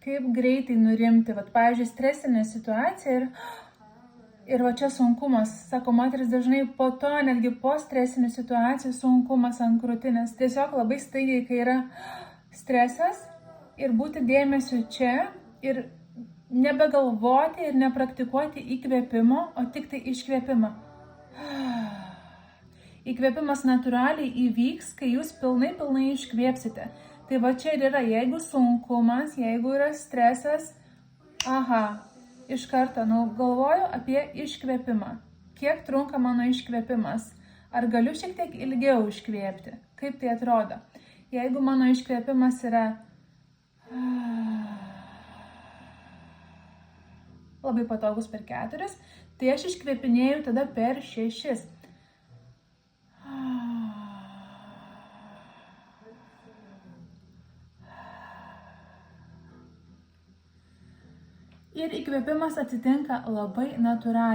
kaip greitai nurimti. Vat, pavyzdžiui, stresinė situacija ir va čia sunkumas. Sako, moteris dažnai po to, netgi po stresinių situacijų sunkumas ant krūtinės. Tiesiog labai staigiai, kai yra stresas ir būti dėmesiu čia ir nebegalvoti ir nepraktikuoti įkvėpimo, o tik tai iškvėpimą. Įkvėpimas natūraliai įvyks, kai jūs pilnai iškvėpsite. Tai va čia ir yra, jeigu sunkumas, jeigu yra stresas, iš karto galvoju apie iškvėpimą. Kiek trunka mano iškvėpimas? Ar galiu šiek tiek ilgiau iškvėpti? Kaip tai atrodo? Jeigu mano iškvėpimas yra labai patogus per 4, tai aš iškvėpinėjau tada per 6. Ir įkvėpimas atsitinka labai natūraliai.